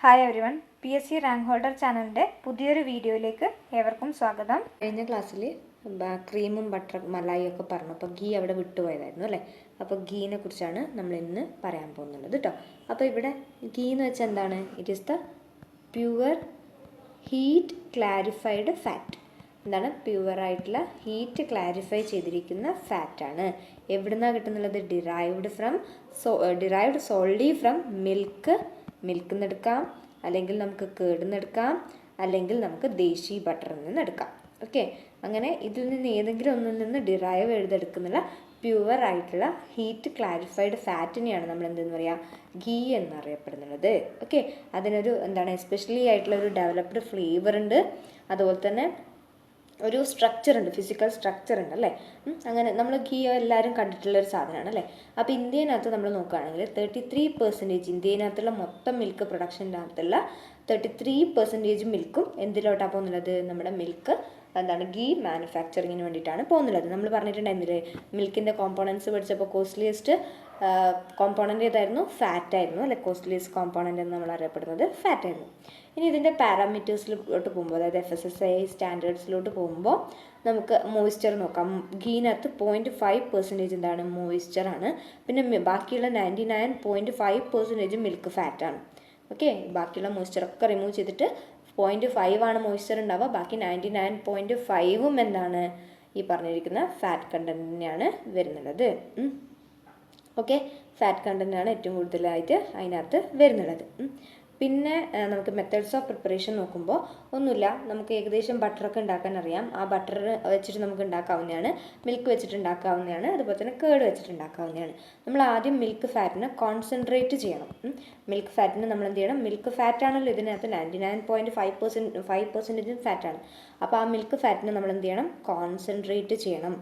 Hi everyone, PSC rank holder ചാനലിൻ്റെ പുതിയൊരു വീഡിയോയിലേക്ക് ഏവർക്കും സ്വാഗതം. കഴിഞ്ഞ ക്ലാസ്സിൽ ക്രീമും ബട്ടർ മലായി ഒക്കെ പറഞ്ഞു. അപ്പോൾ ഗീ അവിടെ വിട്ടുപോയതായിരുന്നു അല്ലേ. അപ്പോൾ ഗീനെ കുറിച്ചാണ് നമ്മൾ ഇന്ന് പറയാൻ പോകുന്നത് കേട്ടോ. അപ്പോൾ ഇവിടെ ഗീ എന്ന് വെച്ചാൽ എന്താണ്? It is the pure heat clarified fat. എന്താണ്? പ്യുവറായിട്ടുള്ള ഹീറ്റ് ക്ലാരിഫൈ ചെയ്തിരിക്കുന്ന ഫാറ്റാണ്. എവിടെ നിന്നാണ് കിട്ടുന്നുള്ളത്? ഡിറൈവ്ഡ് സോൾലി ഫ്രം മിൽക്കിൽ നിന്ന് എടുക്കാം, അല്ലെങ്കിൽ നമുക്ക് കേടിൽ നിന്ന് എടുക്കാം, അല്ലെങ്കിൽ നമുക്ക് ദേശി ബട്ടറിൽ നിന്ന് എടുക്കാം. ഓക്കെ, അങ്ങനെ ഇതിൽ നിന്ന് ഏതെങ്കിലും ഒന്നിൽ നിന്ന് ഡിറൈവ് ചെയ്തെടുക്കുന്നുള്ള പ്യുവർ ആയിട്ടുള്ള ഹീറ്റ് ക്ലാരിഫൈഡ് ഫാറ്റിനെയാണ് നമ്മൾ എന്തെന്ന് പറയുക? ഗീ എന്നറിയപ്പെടുന്നത്. ഓക്കെ, അതിനൊരു എന്താണ് എസ്പെഷ്യലി ആയിട്ടുള്ള ഒരു ഡെവലപ്ഡ് ഫ്ലേവർ ഉണ്ട്, അതുപോലെ തന്നെ ഒരു സ്ട്രക്ചർ ഉണ്ട്, ഫിസിക്കൽ സ്ട്രക്ചർ ഉണ്ട് അല്ലേ. അങ്ങനെ നമ്മൾ ഗീ എല്ലാവരും കണ്ടിട്ടുള്ള ഒരു സാധനമാണ് അല്ലേ. അപ്പോൾ ഇന്ത്യനകത്ത് നമ്മൾ നോക്കുകയാണെങ്കിൽ 33% ഇന്ത്യനകത്തുള്ള മൊത്തം മിൽക്ക് പ്രൊഡക്ഷൻ്റെ അകത്തുള്ള 33% മിൽക്കും എന്തിലോട്ടാണ് പോകുന്നുള്ളത്? നമ്മുടെ മിൽക്ക് എന്താണ് ഗീ മാനുഫാക്ചറിങ്ങിന് വേണ്ടിയിട്ടാണ് പോകുന്നുള്ളത്. നമ്മൾ പറഞ്ഞിട്ടുണ്ടായിരുന്നില്ലേ, മിൽക്കിൻ്റെ കോമ്പോണൻസ് പഠിച്ചപ്പോൾ കോസ്റ്റ്ലിയസ്റ്റ് കോമ്പോണൻ്റ് ഏതായിരുന്നു? ഫാറ്റായിരുന്നു അല്ലെ. കോസ്റ്റ്ലിയസ്റ്റ് കോമ്പോണൻ്റ് എന്ന് നമ്മൾ അറിയപ്പെടുന്നത് ഫാറ്റായിരുന്നു. ഇനി ഇതിൻ്റെ പാരാമീറ്റേഴ്സിലോട്ട് പോകുമ്പോൾ, അതായത് FSSAI സ്റ്റാൻഡേർഡ്സിലോട്ട് പോകുമ്പോൾ നമുക്ക് മോയ്സ്ചർ നോക്കാം. ഗീനകത്ത് 0.5% എന്താണ്? മോയ്സ്ചറാണ്. പിന്നെ ബാക്കിയുള്ള 99.5% മിൽക്ക് ഫാറ്റാണ്. ഓക്കെ, ബാക്കിയുള്ള മോയ്സ്ചറൊക്കെ റിമൂവ് ചെയ്തിട്ട് 0.5 ആണ് മോയ്സ്ചർ ഉണ്ടാവുക. ബാക്കി 99.5ഉം എന്താണ്? ഈ പറഞ്ഞിരിക്കുന്ന ഫാറ്റ് കണ്ടൻറ്റിനെയാണ് വരുന്നുള്ളത്. ഓക്കെ, ഫാറ്റ് കണ്ടൻറ്റാണ് ഏറ്റവും കൂടുതലായിട്ട് അതിനകത്ത് വരുന്നുള്ളത്. പിന്നെ നമുക്ക് മെത്തേഡ്സ് ഓഫ് പ്രിപ്പറേഷൻ നോക്കുമ്പോൾ ഒന്നുമില്ല, നമുക്ക് ഏകദേശം ബട്ടറൊക്കെ ഉണ്ടാക്കാൻ അറിയാം. ആ ബട്ടർ വെച്ചിട്ട് നമുക്ക് ഉണ്ടാക്കാവുന്നതാണ്, മിൽക്ക് വെച്ചിട്ട് ഉണ്ടാക്കാവുന്നതാണ്, അതുപോലെ തന്നെ കേട് വെച്ചിട്ട് ഉണ്ടാക്കാവുന്നതാണ്. നമ്മൾ ആദ്യം മിൽക്ക് ഫാറ്റിനെ കോൺസെൻട്രേറ്റ് ചെയ്യണം. മിൽക്ക് ഫാറ്റിന് നമ്മൾ എന്ത് ചെയ്യണം? മിൽക്ക് ഫാറ്റാണല്ലോ ഇതിനകത്ത് 99.5% ഫാറ്റാണ്. അപ്പോൾ ആ മിൽക്ക് ഫാറ്റിനെ നമ്മൾ എന്ത് ചെയ്യണം? കോൺസെൻട്രേറ്റ് ചെയ്യണം.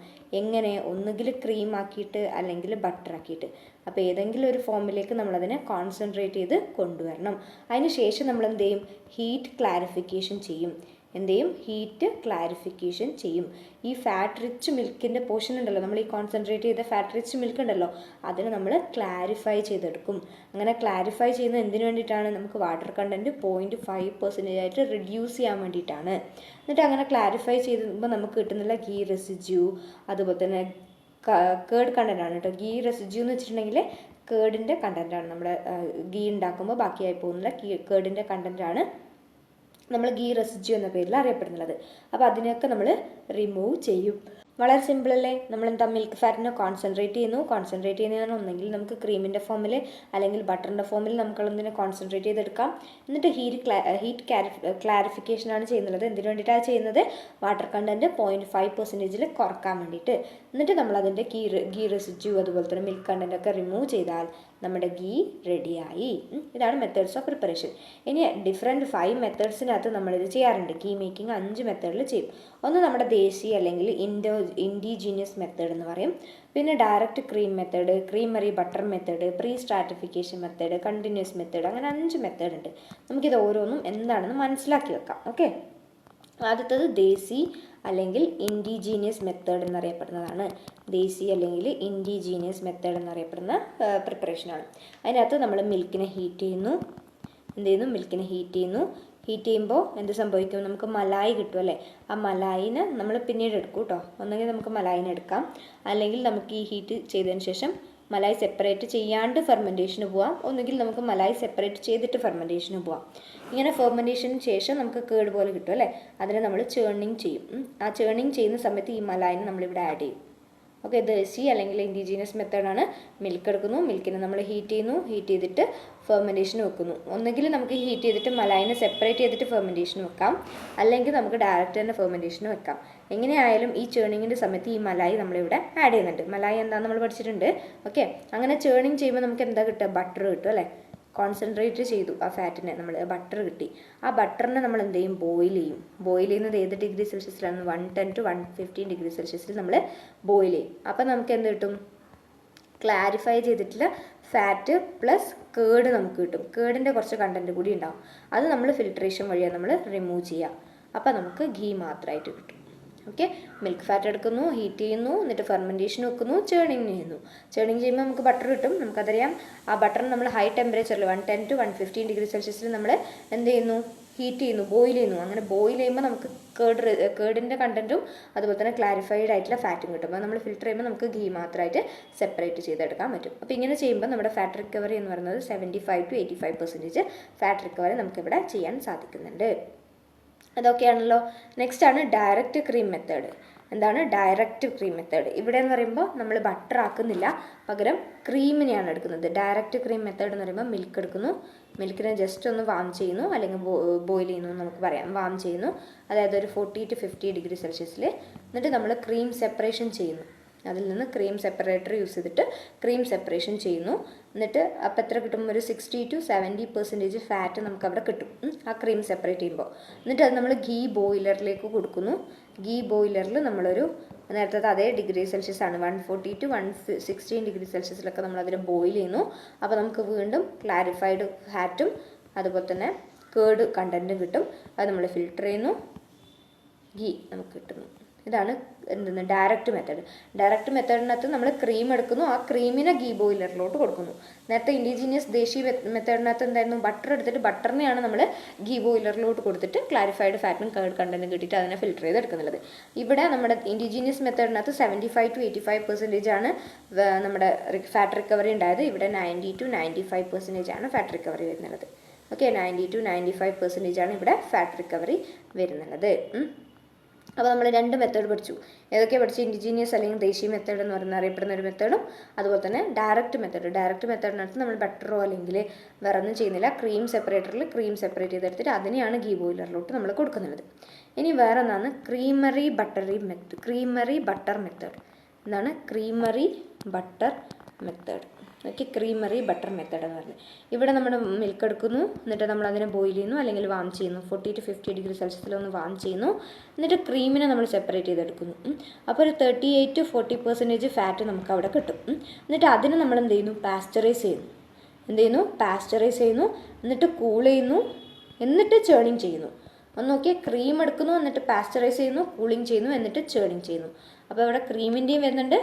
എങ്ങനെ? ഒന്നുകിൽ ക്രീം ആക്കിയിട്ട് അല്ലെങ്കിൽ ബട്ടർ ആക്കിയിട്ട്. അപ്പോൾ ഏതെങ്കിലും ഒരു ഫോമിലേക്ക് നമ്മളതിനെ കോൺസെൻട്രേറ്റ് ചെയ്ത് കൊണ്ടുവരണം. അതിന് ശേഷം നമ്മൾ എന്ത് ചെയ്യും? ഹീറ്റ് ക്ലാരിഫിക്കേഷൻ ചെയ്യും. എന്ത് ചെയ്യും? ഹീറ്റ് ക്ലാരിഫിക്കേഷൻ ചെയ്യും. ഈ ഫാറ്റ് റിച്ച് മിൽക്കിൻ്റെ പോർഷൻ ഉണ്ടല്ലോ, നമ്മൾ ഈ കോൺസെൻട്രേറ്റ് ചെയ്ത ഫാറ്റ് റിച്ച് മിൽക്ക് ഉണ്ടല്ലോ, അതിന് നമ്മൾ ക്ലാരിഫൈ ചെയ്തെടുക്കും. അങ്ങനെ ക്ലാരിഫൈ ചെയ്യുന്നത് എന്തിനു വേണ്ടിയിട്ടാണ്? നമുക്ക് വാട്ടർ കണ്ടൻറ്റ് 0.5% ആയിട്ട് റിഡ്യൂസ് ചെയ്യാൻ വേണ്ടിയിട്ടാണ്. എന്നിട്ട് അങ്ങനെ ക്ലാരിഫൈ ചെയ്യുമ്പോൾ നമുക്ക് കിട്ടുന്നില്ല ഗീ റെസിഡ്യൂ, അതുപോലെ തന്നെ കേർഡ് കണ്ടൻ്റാണ് കേട്ടോ. ഗീ റെസിഡ്യൂ എന്ന് വെച്ചിട്ടുണ്ടെങ്കിൽ കേർഡിൻ്റെ കണ്ടൻ്റാണ്. നമ്മുടെ ഗീ ഉണ്ടാക്കുമ്പോൾ ബാക്കിയായി പോകുന്നില്ല കേർഡിൻ്റെ കണ്ടൻ്റാണ് നമ്മൾ ഗീ റെസിഡ്യൂ എന്ന പേരിൽ അറിയപ്പെടുന്നത്. അപ്പോൾ അതിനെയൊക്കെ നമ്മൾ റിമൂവ് ചെയ്യും. വളരെ സിമ്പിൾ അല്ലേ. നമ്മളെന്താ? മിൽക്ക് ഫാറ്റിനെ കോൺസെൻട്രേറ്റ് ചെയ്യുന്നതാണ് ഒന്നെങ്കിൽ നമുക്ക് ക്രീമിൻ്റെ ഫോമിൽ അല്ലെങ്കിൽ ബട്ടറിൻ്റെ ഫോമിൽ നമുക്കുള്ളതിനെ കോൺസെൻട്രേറ്റ് ചെയ്തെടുക്കാം. എന്നിട്ട് ഹീറ്റ് ക്ലാരിഫിക്കേഷനാണ് ചെയ്യുന്നത്. എന്തിനു വേണ്ടിയിട്ടാണ് ചെയ്യുന്നത്? വാട്ടർ കണ്ടൻറ്റ് 0.5% കുറക്കാൻ വേണ്ടിയിട്ട്. എന്നിട്ട് നമ്മളതിൻ്റെ ഗീ റെസിഡ്യൂ അതുപോലെ തന്നെ മിൽക്ക് കണ്ടൻറ്റൊക്കെ റിമൂവ് ചെയ്താൽ നമ്മുടെ ഗീ റെഡിയായി. ഇതാണ് മെത്തേഡ്സ് ഓഫ് പ്രിപ്പറേഷൻ. ഇനി ഡിഫറെൻറ്റ് 5 മെത്തേഡ്സിനകത്ത് നമ്മളിത് ചെയ്യാറുണ്ട്. ഗീ മേക്കിംഗ് 5 മെത്തേഡിൽ ചെയ്യും. ഒന്ന് നമ്മുടെ ദേശീയ അല്ലെങ്കിൽ ഇൻഡിജീനിയസ് മെത്തേഡ് എന്ന് പറയും. പിന്നെ direct cream method, creamery butter method, pre stratification method, continuous method, അങ്ങനെ 5 മെത്തേഡ് ഉണ്ട്. നമുക്കിത് ഓരോന്നും എന്താണെന്ന് മനസ്സിലാക്കി വെക്കാം. ഓക്കെ, ആദ്യത്തത് ദേശി അല്ലെങ്കിൽ ഇൻഡിജീനിയസ് മെത്തേഡ് എന്നറിയപ്പെടുന്നതാണ്. ദേശി അല്ലെങ്കിൽ ഇൻഡിജീനിയസ് മെത്തേഡ് എന്നറിയപ്പെടുന്ന പ്രിപ്പറേഷനാണ്. അതിനകത്ത് നമ്മൾ മിൽക്കിനെ ഹീറ്റ് ചെയ്യുന്നു. മിൽക്കിനെ ഹീറ്റ് ചെയ്യുമ്പോൾ എന്ത് സംഭവിക്കും? നമുക്ക് മലായി കിട്ടും അല്ലേ. ആ മലായിനെ നമ്മൾ പിന്നീട് എടുക്കും കേട്ടോ. ഒന്നെങ്കിൽ നമുക്ക് മലായിനെ എടുക്കാം, അല്ലെങ്കിൽ നമുക്ക് ഈ ഹീറ്റ് ചെയ്തതിന് ശേഷം മലായി സെപ്പറേറ്റ് ചെയ്യാണ്ട് ഫെർമെൻറ്റേഷന് പോവാം, ഒന്നുകിൽ നമുക്ക് മലായി സെപ്പറേറ്റ് ചെയ്തിട്ട് ഫെർമെൻറ്റേഷന് പോവാം. ഇങ്ങനെ ഫെർമെൻറ്റേഷന് ശേഷം നമുക്ക് കേട് പോലെ കിട്ടും അല്ലേ. അതിനെ നമ്മൾ ചേർണിങ് ചെയ്യും. ആ ചേർണിങ് ചെയ്യുന്ന സമയത്ത് ഈ മലായിനെ നമ്മളിവിടെ ആഡ് ചെയ്യും. ഓക്കെ, ദേശി അല്ലെങ്കിൽ ഇൻഡിജീനിയസ് മെത്തേഡാണ്. മിൽക്ക് എടുക്കുന്നു, മിൽക്കിനെ നമ്മൾ ഹീറ്റ് ചെയ്തിട്ട് ഫെർമെൻറ്റേഷന് വെക്കുന്നു. ഒന്നുകിൽ നമുക്ക് ഹീറ്റ് ചെയ്തിട്ട് മലായിനെ സെപ്പറേറ്റ് ചെയ്തിട്ട് ഫെർമെൻറ്റേഷന് വെക്കാം, അല്ലെങ്കിൽ നമുക്ക് ഡയറക്റ്റ് തന്നെ ഫെർമെൻറ്റേഷന് വെക്കാം. എങ്ങനെയായാലും ഈ ചേർണിങ്ങിൻ്റെ സമയത്ത് ഈ മലായി നമ്മളിവിടെ ആഡ് ചെയ്യുന്നുണ്ട്. മലായി എന്താണെന്ന് നമ്മൾ പഠിച്ചിട്ടുണ്ട്. ഓക്കെ, അങ്ങനെ ചേർണിങ് ചെയ്യുമ്പോൾ നമുക്ക് എന്താ കിട്ടുക? ബട്ടർ കിട്ടും അല്ലേ. കോൺസെൻട്രേറ്റ് ചെയ്തു ആ ഫാറ്റിനെ, നമ്മൾ ബട്ടർ കിട്ടി. ആ ബട്ടറിനെ നമ്മൾ എന്ത് ചെയ്യും? ബോയിൽ ചെയ്യും. ബോയിൽ ചെയ്യുന്നത് ഏത് ഡിഗ്രി സെൽഷ്യസിലാണ്? 110 to 115 ഡിഗ്രി സെൽഷ്യസിൽ നമ്മൾ ബോയിൽ ചെയ്യും. അപ്പം നമുക്ക് എന്ത് കിട്ടും? ക്ലാരിഫൈ ചെയ്തിട്ടുള്ള ഫാറ്റ് പ്ലസ് കേട് നമുക്ക് കിട്ടും. കേടിൻ്റെ കുറച്ച് കണ്ടൻറ്റ് കൂടി ഉണ്ടാവും. അത് നമ്മൾ ഫിൽട്രേഷൻ വഴിയാണ് നമ്മൾ റിമൂവ് ചെയ്യുക. അപ്പം നമുക്ക് ഗീ മാത്രമായിട്ട് കിട്ടും. ഓക്കെ, മിൽക്ക് ഫാറ്റ് എടുക്കുന്നു, ഹീറ്റ് ചെയ്യുന്നു, എന്നിട്ട് ഫെർമെൻറ്റേഷൻ വെക്കുന്നു, ചേണിങ് ചെയ്യുന്നു. ചേണിങ് ചെയ്യുമ്പോൾ നമുക്ക് ബട്ടർ കിട്ടും. നമുക്കറിയാം ആ ബട്ടർ നമ്മൾ ഹൈ ടെമ്പറേച്ചറിൽ 110 to 115 ഡിഗ്രി സെൽഷ്യസിൽ നമ്മൾ എന്ത് ചെയ്യുന്നു, ഹീറ്റ് ചെയ്യുന്നു, ബോയിൽ ചെയ്യുന്നു. അങ്ങനെ ബോയിൽ ചെയ്യുമ്പോൾ നമുക്ക് കേർഡിൻ്റെ കണ്ടൻറ്റും അതുപോലെ തന്നെ ക്ലാരിഫൈഡ് ആയിട്ടുള്ള ഫാറ്റും കിട്ടും. അപ്പോൾ നമ്മൾ ഫിൽറ്റർ ചെയ്യുമ്പോൾ നമുക്ക് ഗീ മാത്രമായിട്ട് സെപ്പറേറ്റ് ചെയ്തെടുക്കാൻ പറ്റും. അപ്പോൾ ഇങ്ങനെ ചെയ്യുമ്പോൾ നമ്മുടെ ഫാറ്റ് റിക്കവറി എന്ന് പറയുന്നത് 75 to 85% ഫാറ്റ് റിക്കവറി നമുക്കിവിടെ ചെയ്യാൻ സാധിക്കുന്നുണ്ട്. അതൊക്കെയാണല്ലോ. നെക്സ്റ്റ് ആണ് ഡയറക്റ്റ് ക്രീം മെത്തേഡ്. എന്താണ് ഡയറക്റ്റ് ക്രീം മെത്തേഡ്? ഇവിടെ എന്ന് പറയുമ്പോൾ നമ്മൾ ബട്ടർ ആക്കുന്നില്ല, പകരം ക്രീമിനെയാണ് എടുക്കുന്നത്. ഡയറക്റ്റ് ക്രീം മെത്തേഡ് എന്ന് പറയുമ്പോൾ മിൽക്ക് എടുക്കുന്നു, മിൽക്കിനെ ജസ്റ്റ് ഒന്ന് വാം ചെയ്യുന്നു, അല്ലെങ്കിൽ ബോയിൽ ചെയ്യുന്നു എന്ന് നമുക്ക് പറയാം. വാം ചെയ്യുന്നു, അതായത് ഒരു 40 to 50 ഡിഗ്രി സെൽഷ്യസിൽ. എന്നിട്ട് നമ്മൾ ക്രീം സെപ്പറേഷൻ ചെയ്യുന്നു. അതിൽ നിന്ന് ക്രീം സെപ്പറേറ്റർ യൂസ് ചെയ്തിട്ട് ക്രീം സെപ്പറേഷൻ ചെയ്യുന്നു. എന്നിട്ട് അപ്പോൾ എത്ര കിട്ടും, ഒരു 60 to 70% ഫാറ്റ് നമുക്ക് അവിടെ കിട്ടും ആ ക്രീം സെപ്പറേറ്റ് ചെയ്യുമ്പോൾ. എന്നിട്ട് അത് നമ്മൾ ഗീ ബോയിലറിലേക്ക് കൊടുക്കുന്നു. ഗീ ബോയിലറിൽ നമ്മളൊരു നേരത്തെ അതേ ഡിഗ്രി സെൽഷ്യസ് ആണ്, 140 to 116 ഡിഗ്രി സെൽഷ്യസിലൊക്കെ നമ്മൾ അതിനെ ബോയിൽ ചെയ്യുന്നു. അപ്പോൾ നമുക്ക് വീണ്ടും ക്ലാരിഫൈഡ് ഫാറ്റും അതുപോലെ തന്നെ കേർഡ് കണ്ടൻറ്റും കിട്ടും. അത് നമ്മൾ ഫിൽറ്റർ ചെയ്യുന്നു, ഗീ നമുക്ക് കിട്ടുന്നു. ഇതാണ് എന്തെന്ന് ഡയറക്റ്റ് മെത്തേഡ്. ഡയറക്റ്റ് മെത്തേഡിനകത്ത് നമ്മൾ ക്രീം എടുക്കുന്നു, ആ ക്രീമിനെ ഗീ ബോയിലറിലോട്ട് കൊടുക്കുന്നു. നേരത്തെ ഇൻഡിജീനിയസ് ദേശീയ മെത്തേഡിനകത്ത് എന്തായിരുന്നു, ബട്ടർ എടുത്തിട്ട് ബട്ടറിനെയാണ് നമ്മൾ ഗീ ബോയിലറിലോട്ട് കൊടുത്തിട്ട് ക്ലാരിഫൈഡ് ഫാറ്റും കേർഡ് കണ്ടൻറ്റും കിട്ടിയിട്ട് അതിനെ ഫിൽറ്റർ ചെയ്തെടുക്കുന്നത്. ഇവിടെ നമ്മുടെ ഇൻഡിജീനിയസ് മെത്തേഡിനകത്ത് 75 to 85% ആണ് നമ്മുടെ ഫാറ്റ് റിക്കവറി ഉണ്ടായത്. ഇവിടെ 90 to 95% ആണ് ഫാറ്റ് റിക്കവറി വരുന്നത്. ഓക്കെ, 90 to 95% ആണ് ഇവിടെ ഫാറ്റ് റിക്കവറി വരുന്നത്. അപ്പോൾ നമ്മൾ രണ്ട് മെത്തേഡ് പഠിച്ചു. ഏതൊക്കെയാണ് പഠിച്ചു? ഇൻഡിജീനിയസ് അല്ലെങ്കിൽ ദേശീയ മെത്തേഡ് എന്ന് പറയുന്ന അറിയപ്പെടുന്ന ഒരു മെത്തേഡും അതുപോലെ തന്നെ ഡയറക്റ്റ് മെത്തേഡ്. ഡയറക്റ്റ് മെത്തേഡിനകത്ത് നമ്മൾ ബട്ടറോ അല്ലെങ്കിൽ വേറെ ഒന്നും ചെയ്യുന്നില്ല, ക്രീം സെപ്പറേറ്ററിൽ ക്രീം സെപ്പറേറ്റ് ചെയ്തെടുത്തിട്ട് അതിനെയാണ് ഗീ ബോയിലറിലോട്ട് നമ്മൾ കൊടുക്കുന്നത്. ഇനി വേറെ ഒന്നാണ് ക്രീമറി ബട്ടർ മെത്തേഡ്. എന്താണ് creamery butter method? Okay, creamery butter method എന്ന് പറഞ്ഞത് ഇവിടെ നമ്മൾ മിൽക്ക് എടുക്കുന്നു, എന്നിട്ട് നമ്മൾ അതിനെ ബോയിൽ ചെയ്യുന്നു അല്ലെങ്കിൽ വാം ചെയ്യുന്നു. 40 to 50 ഡിഗ്രി സെൽഷ്യസിലൊന്ന് വാം ചെയ്യുന്നു. എന്നിട്ട് ക്രീമിനെ നമ്മൾ സെപ്പറേറ്റ് ചെയ്തെടുക്കുന്നു. അപ്പോൾ ഒരു 38 to 40% ഫാറ്റ് നമുക്ക് അവിടെ കിട്ടും. എന്നിട്ട് അതിനെ നമ്മൾ എന്ത് ചെയ്യുന്നു, പാസ്ചറൈസ് ചെയ്യുന്നു. പാസ്ചറൈസ് ചെയ്യുന്നു, എന്നിട്ട് കൂൾ ചെയ്യുന്നു, എന്നിട്ട് ചേണിങ് ചെയ്യുന്നു. ഒന്ന് നോക്കിയാൽ ക്രീം എടുക്കുന്നു, എന്നിട്ട് പാസ്ചറൈസ് ചെയ്യുന്നു, കൂളിങ് ചെയ്യുന്നു, എന്നിട്ട് ചേണിങ് ചെയ്യുന്നു. അപ്പോൾ ഇവിടെ ക്രീമിൻ്റെയും വരുന്നുണ്ട്,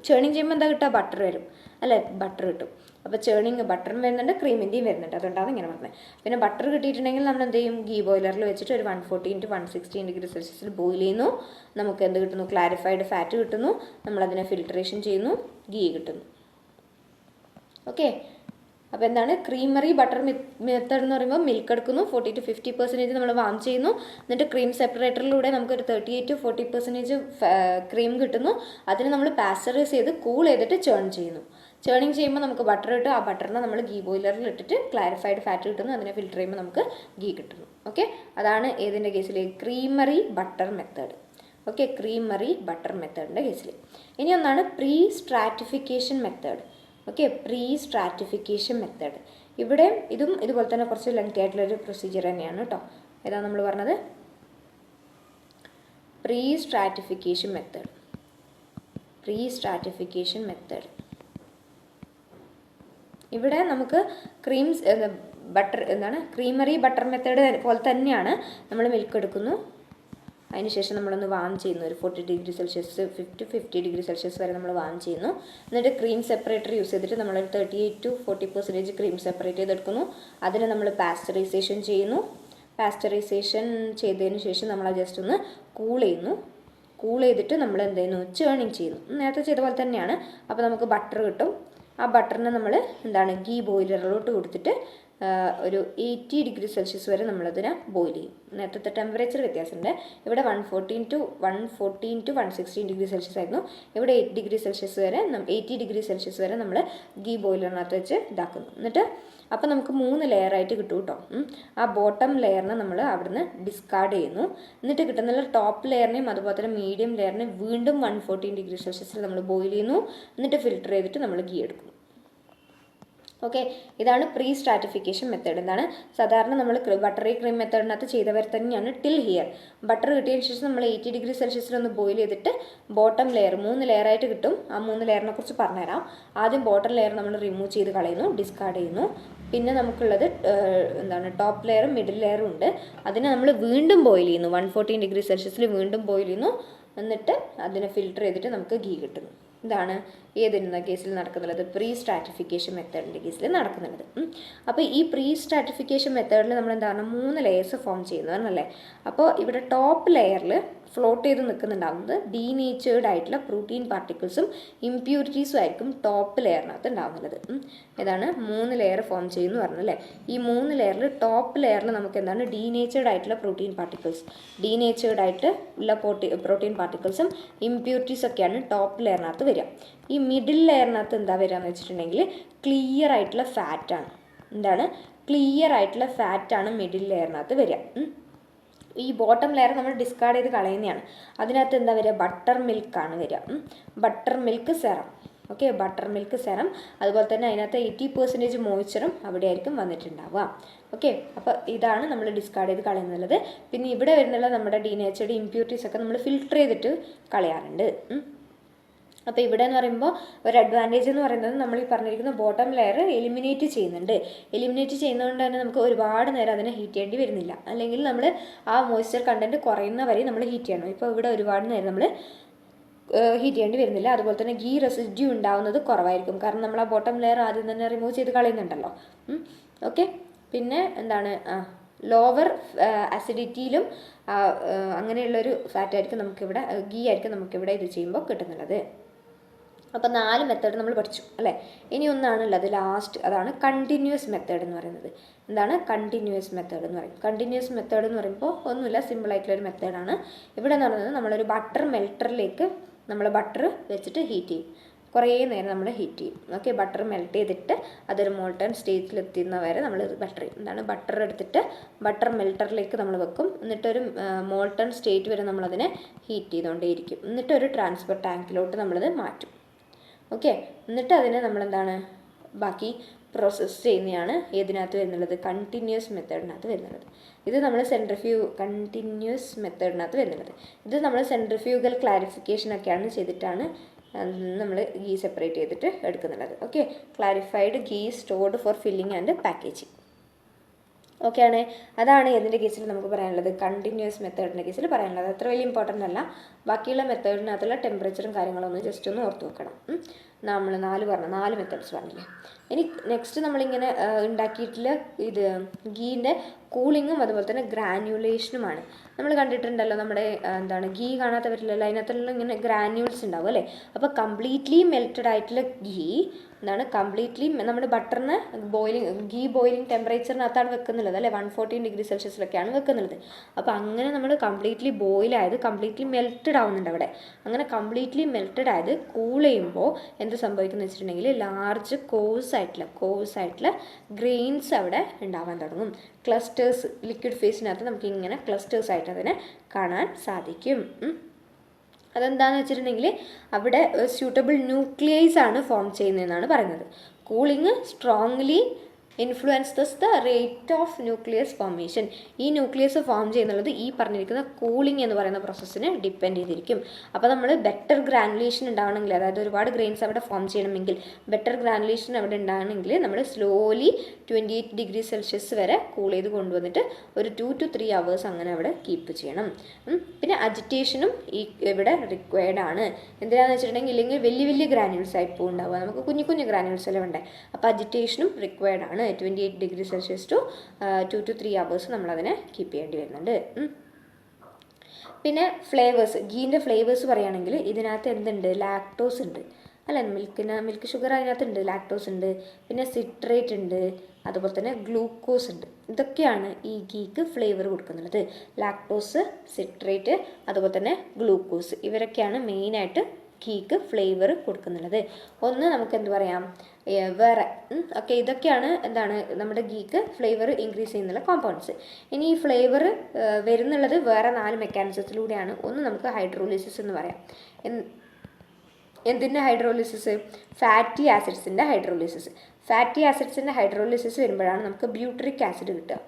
ചേണിങ് ചെയ്യുമ്പോൾ എന്താ കിട്ടുക, ബട്ടർ വരും അല്ലേ, ബട്ടർ കിട്ടും. അപ്പോൾ ചേണിങ് ബട്ടറും വരുന്നുണ്ട്, ക്രീമിൻ്റെയും വരുന്നുണ്ട്. അതുകൊണ്ടാണ് ഇങ്ങനെ പറഞ്ഞത്. പിന്നെ ബട്ടർ കിട്ടിയിട്ടുണ്ടെങ്കിൽ നമ്മൾ എന്ത് ചെയ്യും, ഗീ ബോയിലറിൽ വെച്ചിട്ട് ഒരു 114 to 116 ഡിഗ്രി സെൽഷ്യസിൽ ബോയിൽ ചെയ്യുന്നു. നമുക്ക് എന്ത് കിട്ടുന്നു, ക്ലാരിഫൈഡ് ഫാറ്റ് കിട്ടുന്നു. നമ്മളതിനെ ഫിൽട്രേഷൻ ചെയ്യുന്നു, ഗീ കിട്ടുന്നു. ഓക്കെ, അപ്പോൾ എന്താണ് ക്രീമറി ബട്ടർ മെത്തേഡ് എന്ന് പറയുമ്പോൾ മിൽക്ക് എടുക്കുന്നു, 40 to 50% നമ്മൾ വാം ചെയ്യുന്നു. എന്നിട്ട് ക്രീം സെപ്പറേറ്ററിലൂടെ നമുക്കൊരു 38 to 40% ക്രീം കിട്ടുന്നു. അതിന് നമ്മൾ പാസ്ചറൈസ് ചെയ്ത് കൂൾ ചെയ്തിട്ട് ചേൺ ചെയ്യുന്നു. ചേണിങ് ചെയ്യുമ്പോൾ നമുക്ക് ബട്ടർ കിട്ടും. ആ ബട്ടറിനെ നമ്മൾ ഗീ ബോയിലറിൽ ഇട്ടിട്ട് ക്ലാരിഫൈഡ് ഫാറ്റ് കിട്ടുന്നു. അതിനെ ഫിൽറ്റർ ചെയ്യുമ്പോൾ നമുക്ക് ഗീ കിട്ടുന്നു. ഓക്കെ, അതാണ് ഏതിൻ്റെ കേസിൽ, creamery butter method. Okay, creamery butter മെത്തേഡിൻ്റെ കേസിൽ. ഇനി ഒന്നാണ് pre stratification method. Okay, pre stratification method. ഇവിടെ ഇതും ഇതുപോലെ തന്നെ കുറച്ച് ലെങ്തി ആയിട്ടുള്ളൊരു പ്രൊസീജിയർ തന്നെയാണ് കേട്ടോ. ഏതാണ് നമ്മൾ പറഞ്ഞത്, പ്രീ സ്ട്രാറ്റിഫിക്കേഷൻ മെത്തേഡ്. ഇവിടെ നമുക്ക് ക്രീമറി ബട്ടർ മെത്തേഡ് പോലെ തന്നെയാണ്. നമ്മൾ മിൽക്ക് എടുക്കുന്നു, അതിനുശേഷം നമ്മളൊന്ന് വാം ചെയ്യുന്നു. ഒരു 40 ഡിഗ്രി സെൽഷ്യസ് 50 ഡിഗ്രി സെൽഷ്യസ് വരെ നമ്മൾ വാം ചെയ്യുന്നു. എന്നിട്ട് ക്രീം സെപ്പറേറ്റർ യൂസ് ചെയ്തിട്ട് നമ്മളൊരു 38 to 40% ക്രീം സെപ്പറേറ്റ് ചെയ്തെടുക്കുന്നു. അതിനെ നമ്മൾ പാസ്ചറൈസേഷൻ ചെയ്യുന്നു. പാസ്ചറൈസേഷൻ ചെയ്തതിന് ശേഷം നമ്മൾ ജസ്റ്റ് ഒന്ന് കൂൾ ചെയ്യുന്നു. കൂൾ ചെയ്തിട്ട് നമ്മൾ എന്ത് ചെയ്യുന്നു, ചേണിങ് ചെയ്യുന്നു. നേരത്തെ ചെയ്ത പോലെ തന്നെയാണ്. അപ്പോൾ നമുക്ക് ബട്ടർ കിട്ടും. ആ ബട്ടറിനെ നമ്മൾ ഗീ ബോയിലറിലോട്ട് കൊടുത്തിട്ട് ഒരു 80 ഡിഗ്രി സെൽഷ്യസ് വരെ നമ്മളതിനെ ബോയിൽ ചെയ്യും. നേരത്തെ ടെമ്പറേച്ചർ വ്യത്യാസമുണ്ട്. ഇവിടെ 114 to 116 ഡിഗ്രി സെൽഷ്യസ് ആയിരുന്നു. ഇവിടെ 80 ഡിഗ്രി സെൽഷ്യസ് വരെ നമ്മൾ ഗീ ബോയിലറിനകത്ത് വെച്ച് ഇതാക്കുന്നു. എന്നിട്ട് അപ്പോൾ നമുക്ക് 3 ലെയറായിട്ട് കിട്ടും കേട്ടോ. ആ ബോട്ടം ലെയറിനെ നമ്മൾ അവിടുന്ന് ഡിസ്കാർഡ് ചെയ്യുന്നു. എന്നിട്ട് കിട്ടുന്ന ടോപ്പ് ലെയറിനെയും അതുപോലെ തന്നെ മീഡിയം ലെയറിനെയും വീണ്ടും 114 ഡിഗ്രി സെൽഷ്യസിൽ നമ്മൾ ബോയിൽ ചെയ്യുന്നു. എന്നിട്ട് ഫിൽറ്റർ ചെയ്തിട്ട് നമ്മൾ ഗീ എടുക്കുന്നു. ഓക്കെ, ഇതാണ് പ്രീ സ്ട്രാറ്റിഫിക്കേഷൻ മെത്തേഡ്. എന്താണ് സാധാരണ നമ്മൾ ബട്ടറി ക്രീം മെത്തേഡിനകത്ത് ചെയ്തവർ തന്നെയാണ് ടിൽ ഹിയർ. ബട്ടർ കിട്ടിയതിന് ശേഷം നമ്മൾ 80 ഡിഗ്രി സെൽഷ്യസിലൊന്ന് ബോയിൽ ചെയ്തിട്ട് ബോട്ടം ലെയർ 3 ലെയറായിട്ട് കിട്ടും. ആ 3 ലെയറിനെ കുറിച്ച് പറഞ്ഞുതരാം. ആദ്യം ബോട്ടം ലെയർ നമ്മൾ റിമൂവ് ചെയ്ത് കളയുന്നു, ഡിസ്കാർഡ് ചെയ്യുന്നു. പിന്നെ നമുക്കുള്ളത് ടോപ്പ് ലെയറും മിഡിൽ ലെയറും ഉണ്ട്. അതിനെ നമ്മൾ വീണ്ടും ബോയിൽ ചെയ്യുന്നു. 114 ഡിഗ്രി സെൽഷ്യസിൽ വീണ്ടും ബോയിൽ ചെയ്യുന്നു. എന്നിട്ട് അതിനെ ഫിൽട്ടർ ചെയ്തിട്ട് നമുക്ക് ഗീ കിട്ടുന്നു. ഇതാണ് ഏതിൻ്റെ കേസിൽ നടക്കുന്നുള്ളത്, പ്രീ സ്ട്രാറ്റിഫിക്കേഷൻ മെത്തേഡിൻ്റെ കേസിൽ നടക്കുന്നുള്ളത്. അപ്പോൾ ഈ പ്രീ സ്ട്രാറ്റിഫിക്കേഷൻ മെത്തേഡിൽ നമ്മൾ എന്താണ് 3 ലെയേഴ്സ് ഫോം ചെയ്യുന്നതാണല്ലേ. അപ്പോൾ ഇവിടെ ടോപ്പ് ലെയറിൽ ഫ്ലോട്ട് ചെയ്ത് നിൽക്കുന്നുണ്ടാവുന്നത് ഡീനേച്ചേർഡ് ആയിട്ടുള്ള പ്രോട്ടീൻ പാർട്ടിക്കിൾസും ഇംപ്യൂരിറ്റീസും ആയിരിക്കും ടോപ്പ് ലെയറിനകത്ത് ഉണ്ടാവുന്നത്. ഏതാണ് 3 ലെയർ ഫോം ചെയ്യുന്നു പറഞ്ഞല്ലേ. ഈ 3 ലെയറിൽ ടോപ്പ് ലെയറിൽ നമുക്ക് എന്താണ് ഡീനേച്ചേർഡ് ആയിട്ടുള്ള പ്രോട്ടീൻ പാർട്ടിക്കിൾസ്, ഡീനേച്ചേർഡ് ആയിട്ട് ഉള്ള പ്രോട്ടീൻ പാർട്ടിക്കിൾസും ഇംപ്യൂരിറ്റീസ് ഒക്കെയാണ് ടോപ്പ് ലെയറിനകത്ത് വരിക. ഈ മിഡിൽ ലെയറിനകത്ത് എന്താ വരിക എന്ന് വെച്ചിട്ടുണ്ടെങ്കിൽ ക്ലിയർ ആയിട്ടുള്ള ഫാറ്റാണ്. എന്താണ് ക്ലിയർ ആയിട്ടുള്ള ഫാറ്റാണ് മിഡിൽ ലെയറിനകത്ത് വരിക. ഈ ബോട്ടം ലെയർ നമ്മൾ ഡിസ്കാർഡ് ചെയ്ത് കളയുന്നതാണ്. അതിനകത്ത് എന്താ വരിക, ബട്ടർ മിൽക്കാണ് വരിക. Butter milk serum. Okay, butter milk serum. അതുപോലെ തന്നെ അതിനകത്ത് 80% മോയ്സ്ചറും അവിടെ ആയിരിക്കും വന്നിട്ടുണ്ടാവുക. ഓക്കെ, അപ്പോൾ ഇതാണ് നമ്മൾ ഡിസ്കാർഡ് ചെയ്ത് കളയുന്നുള്ളത്. പിന്നെ ഇവിടെ വരുന്നുള്ള നമ്മുടെ ഡീനേച്ചേർഡ് ഇംപ്യൂരിറ്റീസ് ഒക്കെ നമ്മൾ ഫിൽട്ടർ ചെയ്തിട്ട് കളയാറുണ്ട്. അപ്പോൾ ഇവിടെ എന്ന് പറയുമ്പോൾ ഒരു അഡ്വാൻറ്റേജ് എന്ന് പറയുന്നത് നമ്മൾ ഈ പറഞ്ഞിരിക്കുന്ന ബോട്ടം ലെയർ എലിമിനേറ്റ് ചെയ്യുന്നുണ്ട്. എലിമിനേറ്റ് ചെയ്യുന്നതുകൊണ്ട് തന്നെ നമുക്ക് ഒരുപാട് നേരം അതിനെ ഹീറ്റ് ചെയ്യേണ്ടി വരുന്നില്ല. അല്ലെങ്കിൽ നമ്മൾ ആ മോയ്സ്ചർ കണ്ടൻറ്റ് കുറയുന്ന വരെ നമ്മൾ ഹീറ്റ് ചെയ്യണം. ഇപ്പോൾ ഇവിടെ ഒരുപാട് നേരം നമ്മൾ ഹീറ്റ് ചെയ്യേണ്ടി വരുന്നില്ല. അതുപോലെ തന്നെ ഗീ റെസിഡ്യൂ ഉണ്ടാവുന്നത് കുറവായിരിക്കും. കാരണം നമ്മൾ ആ ബോട്ടം ലെയർ ആദ്യം തന്നെ റിമൂവ് ചെയ്ത് കളയുന്നുണ്ടല്ലോ. ഓക്കെ, പിന്നെ എന്താണ് ലോവർ അസിഡിറ്റിയിലും അങ്ങനെയുള്ളൊരു ഫാറ്റായിരിക്കും നമുക്കിവിടെ, ഗീ ആയിരിക്കും നമുക്കിവിടെ ഇത് ചെയ്യുമ്പോൾ കിട്ടുന്നുള്ളത്. അപ്പോൾ 4 മെത്തേഡ് നമ്മൾ പഠിച്ചു അല്ലേ. ഇനി ഒന്നാണുള്ളത് ലാസ്റ്റ്, അതാണ് കണ്ടിന്യൂസ് മെത്തേഡ് എന്ന് പറയുന്നത്. എന്താണ് കണ്ടിന്യൂസ് മെത്തേഡ് എന്ന് പറയും. കണ്ടിന്യൂസ് മെത്തേഡ് എന്ന് പറയുമ്പോൾ ഒന്നുമില്ല, സിമ്പിളായിട്ടുള്ളൊരു മെത്തേഡാണ്. ഇവിടെ എന്ന് പറയുന്നത് നമ്മളൊരു ബട്ടർ മെൽറ്ററിലേക്ക് നമ്മൾ ബട്ടർ വെച്ചിട്ട് ഹീറ്റ് ചെയ്യും. കുറേ നേരം നമ്മൾ ഹീറ്റ് ചെയ്യും. ഓക്കെ, ബട്ടർ മെൽറ്റ് ചെയ്തിട്ട് അതൊരു മോൾട്ടൺ സ്റ്റേറ്റിലെത്തുന്ന വരെ നമ്മൾ ബട്ടർ ചെയ്യും. എന്താണ് ബട്ടർ എടുത്തിട്ട് ബട്ടർ മെൽറ്ററിലേക്ക് നമ്മൾ വെക്കും. എന്നിട്ടൊരു മോൾട്ടൺ സ്റ്റേറ്റ് വരെ നമ്മളതിനെ ഹീറ്റ് ചെയ്തുകൊണ്ടേയിരിക്കും. എന്നിട്ടൊരു ട്രാൻസ്ഫർ ടാങ്കിലോട്ട് നമ്മളത് മാറ്റും. ഓക്കെ, എന്നിട്ട് അതിനെ നമ്മളെന്താണ് ബാക്കി പ്രോസസ്സ് ചെയ്യുന്നതാണ് ഏതിനകത്ത് വരുന്നുള്ളത്, കണ്ടിന്യൂസ് മെത്തേഡിനകത്ത് വരുന്നുള്ളത്. ഇത് നമ്മൾ കണ്ടിന്യൂസ് മെത്തേഡിനകത്ത് വരുന്നുള്ളത്. ഇത് നമ്മൾ സെൻട്രിഫ്യൂഗൽ ക്ലാരിഫിക്കേഷനൊക്കെയാണ് ചെയ്തിട്ടാണ് നമ്മൾ ഗീ സെപ്പറേറ്റ് ചെയ്തിട്ട് എടുക്കുന്നുള്ളത്. Okay, clarified ghee stored for filling and packaging. Okay ആണ്. അതാണ് ഏതിൻ്റെ കേസിൽ നമുക്ക് പറയാനുള്ളത്, കണ്ടിന്യൂസ് മെത്തേഡിൻ്റെ കേസിൽ പറയാനുള്ളത്. അത്ര വലിയ ഇമ്പോർട്ടൻ്റ് അല്ല. ബാക്കിയുള്ള മെത്തേഡിനകത്തുള്ള ടെമ്പറേച്ചറും കാര്യങ്ങളൊന്നും ജസ്റ്റ് ഒന്ന് ഓർത്ത് വെക്കണം. നമ്മൾ 4 മെത്തേഡ്സ് പറഞ്ഞില്ലേ. ഇനി നെക്സ്റ്റ് നമ്മളിങ്ങനെ ഉണ്ടാക്കിയിട്ടുള്ള ഇത് ഗീൻ്റെ കൂളിങ്ങും അതുപോലെ തന്നെ ഗ്രാനുലേഷനുമാണ്. നമ്മൾ കണ്ടിട്ടുണ്ടല്ലോ നമ്മുടെ എന്താണ് ഗീ കാണാത്തവരില്ലല്ലോ, അതിനകത്തുള്ള ഇങ്ങനെ ഗ്രാന്യൂൾസ് ഉണ്ടാവും അല്ലേ. അപ്പോൾ കംപ്ലീറ്റ്ലി മെൽറ്റഡ് ആയിട്ടുള്ള ഗീ എന്താണ് കംപ്ലീറ്റ്ലി നമ്മുടെ ബട്ടറിന് ഗീ ബോയിലിംഗ് ടെമ്പറേച്ചറിനകത്താണ് വെക്കുന്നുള്ളത് അല്ലേ, 114 ഡിഗ്രി സെൽഷ്യസിലൊക്കെയാണ് വെക്കുന്നുള്ളത്. അപ്പോൾ അങ്ങനെ നമ്മൾ കംപ്ലീറ്റ്ലി ബോയിലായത് കംപ്ലീറ്റ്ലി മെൽറ്റഡ് ആവുന്നുണ്ട് അവിടെ. അങ്ങനെ കംപ്ലീറ്റ്ലി മെൽറ്റഡ് ആയത് കൂൾ ചെയ്യുമ്പോൾ എന്ത് സംഭവിക്കുന്നു വെച്ചിട്ടുണ്ടെങ്കിൽ ലാർജ് കോഴ്സ് ആയിട്ടുള്ള ഗ്രെയിൻസ് അവിടെ ഉണ്ടാവാൻ തുടങ്ങും. ക്ലസ്റ്റേഴ്സ് ലിക്വിഡ് ഫേസിനകത്ത് നമുക്ക് ഇങ്ങനെ ക്ലസ്റ്റേഴ്സ് ആയിട്ട് അതിനെ കാണാൻ സാധിക്കും. അതെന്താണെന്ന് വെച്ചിട്ടുണ്ടെങ്കിൽ അവിടെ സ്യൂട്ടബിൾ ന്യൂക്ലിയസ് ആണ് ഫോം ചെയ്യുന്നതെന്നാണ് പറയുന്നത്. Cooling strongly influences the rate of nucleus formation. ഈ ന്യൂക്ലിയസ് ഫോം ചെയ്യുന്നുള്ളത് ഈ പറഞ്ഞിരിക്കുന്ന കൂളിംഗ് എന്ന് പറയുന്ന പ്രോസസ്സിനെ ഡിപ്പെൻഡ് ചെയ്തിരിക്കും. അപ്പോൾ നമ്മൾ ബെറ്റർ ഗ്രാനുലേഷൻ ഉണ്ടാവണമെങ്കിൽ, അതായത് ഒരുപാട് ഗ്രെയിൻസ് അവിടെ ഫോം ചെയ്യണമെങ്കിൽ, ബെറ്റർ ഗ്രാനുലേഷൻ അവിടെ ഉണ്ടാകണമെങ്കിൽ നമ്മൾ സ്ലോലി 28 ഡിഗ്രി സെൽഷ്യസ് വരെ കൂൾ ചെയ്ത് കൊണ്ടുവന്നിട്ട് ഒരു 2 to 3 hours അങ്ങനെ അവിടെ കീപ്പ് ചെയ്യണം. പിന്നെ അജിറ്റേഷനും ഇവിടെ റിക്വയർഡ് ആണ്. എന്തിനാണെന്ന് വെച്ചിട്ടുണ്ടെങ്കിൽ ഇല്ലെങ്കിൽ വലിയ ഗ്രാനുൾസ് ആയി ഉണ്ടാവുക, നമുക്ക് കുഞ്ഞു ഗ്രാനുൾസ് എല്ലാം വേണ്ടേ. അപ്പോൾ അജിറ്റേഷനും റിക്വയർഡ് ആണ്. 28 degree Celsius to 2 to 3 hours നമ്മളതിനെ കീപ്പ് ചെയ്യേണ്ടി വരുന്നുണ്ട്. പിന്നെ ഫ്ലേവേഴ്സ്, ഗീൻ്റെ ഫ്ലേവേഴ്സ് പറയുകയാണെങ്കിൽ ഇതിനകത്ത് എന്തുണ്ട്, ലാക്ടോസ് ഉണ്ട് അല്ല, മിൽക്ക് ഷുഗർ അതിനകത്തുണ്ട്, ലാക്ടോസ് ഉണ്ട്, പിന്നെ സിട്രേറ്റ് ഉണ്ട്, അതുപോലെ തന്നെ ഗ്ലൂക്കോസ് ഉണ്ട്. ഇതൊക്കെയാണ് ഈ ഗീക്ക് ഫ്ലേവർ കൊടുക്കുന്നത്. ലാക്ടോസ്, സിട്രേറ്റ്, അതുപോലെ തന്നെ ഗ്ലൂക്കോസ്, ഇവരൊക്കെയാണ് മെയിനായിട്ട് ഗീക്ക് ഫ്ലേവർ കൊടുക്കുന്നുള്ളത്. ഒന്ന് നമുക്ക് എന്ത് പറയാം, വേറെ ഓക്കെ, ഇതൊക്കെയാണ് എന്താണ് നമ്മുടെ ഗീക്ക് ഫ്ലേവർ ഇൻക്രീസ് ചെയ്യുന്നുള്ള കോമ്പൗണ്ട്സ്. ഇനി ഈ ഫ്ലേവർ വരുന്നുള്ളത് വേറെ 4 മെക്കാനിസത്തിലൂടെയാണ്. ഒന്ന് നമുക്ക് ഹൈഡ്രോളിസിസ് എന്ന് പറയാം. എന്തിൻ്റെ ഹൈഡ്രോളിസിസ്, ഫാറ്റി ആസിഡ്സിൻ്റെ ഹൈഡ്രോളിസിസ്. ഫാറ്റി ആസിഡ്സിൻ്റെ ഹൈഡ്രോളിസിസ് വരുമ്പോഴാണ് നമുക്ക് ബ്യൂട്രിക് ആസിഡ് കിട്ടുക.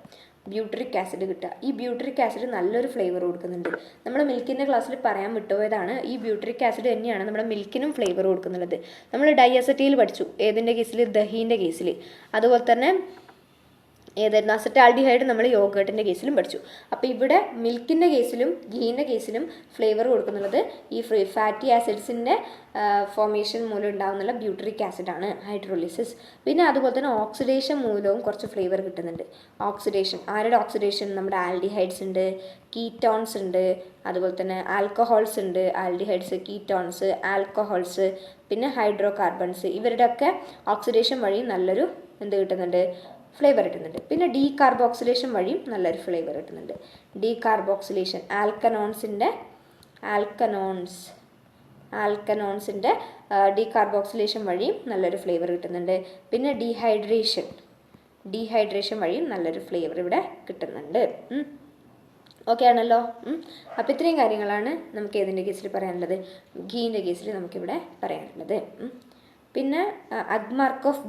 ഈ ബ്യൂട്രിക് ആസിഡ് നല്ലൊരു ഫ്ലേവർ കൊടുക്കുന്നുണ്ട്. നമ്മൾ മിൽക്കിൻ്റെ ക്ലാസ്സിൽ പറയാൻ വിട്ടുപോയതാണ്, ഈ ബ്യൂട്രിക് ആസിഡ് തന്നെയാണ് നമ്മുടെ മിൽക്കിനും ഫ്ലേവർ കൊടുക്കുന്നുള്ളത്. നമ്മൾ ഡൈഅസറ്റൈൽ പഠിച്ചു ഏതിൻ്റെ കേസിൽ, ദഹീൻ്റെ കേസിൽ. അതുപോലെ തന്നെ ഏതായിരുന്നു അസറ്റാൽഡിഹൈഡ് നമ്മൾ യോഗേർട്ടിൻ്റെ കേസിലും പഠിച്ചു. അപ്പോൾ ഇവിടെ മിൽക്കിൻ്റെ കേസിലും ഗീൻ്റെ കേസിലും ഫ്ലേവർ കൊടുക്കുന്നുള്ളത് ഈ ഫാറ്റി ആസിഡ്സിൻ്റെ ഫോർമേഷൻ മൂലം ഉണ്ടാകുന്നുള്ള ബ്യൂട്ടറിക് ആസിഡാണ് ഹൈഡ്രോളിസിസ്. പിന്നെ അതുപോലെ തന്നെ ഓക്സിഡേഷൻ മൂലവും കുറച്ച് ഫ്ലേവർ കിട്ടുന്നുണ്ട്. ഓക്സിഡേഷൻ ആരുടെ ഓക്സിഡേഷൻ? നമ്മുടെ ആൽഡിഹൈഡ്സ് ഉണ്ട്, കീറ്റോൺസ് ഉണ്ട്, അതുപോലെ തന്നെ ആൽക്കഹോൾസ് ഉണ്ട്, ആൽഡിഹൈഡ്സ്, കീറ്റോൺസ്, ആൽക്കഹോൾസ്, പിന്നെ ഹൈഡ്രോ കാർബൺസ്, ഇവരുടെയൊക്കെ ഓക്സിഡേഷൻ വഴി നല്ലൊരു എന്ത് കിട്ടുന്നുണ്ട്? ഫ്ലേവർ കിട്ടുന്നുണ്ട്. പിന്നെ ഡീകാർബോക്സിലേഷൻ വഴിയും നല്ലൊരു ഫ്ലേവർ കിട്ടുന്നുണ്ട്. ഡീകാർബോക്സിലേഷൻ ആൽക്കനോൺസിൻ്റെ ഡീകാർബോക്സിലേഷൻ വഴിയും നല്ലൊരു ഫ്ലേവർ കിട്ടുന്നുണ്ട്. പിന്നെ ഡീഹൈഡ്രേഷൻ വഴിയും നല്ലൊരു ഫ്ലേവർ ഇവിടെ കിട്ടുന്നുണ്ട്. ഓക്കെ ആണല്ലോ. അപ്പോൾ ഇത്രയും കാര്യങ്ങളാണ് നമുക്ക് ഏതിൻ്റെ കേസിൽ പറയാനുള്ളത്? ഗീൻ്റെ കേസിൽ നമുക്കിവിടെ പറയാനുള്ളത്. പിന്നെ അഗ്മാർക്ക് ഓഫ്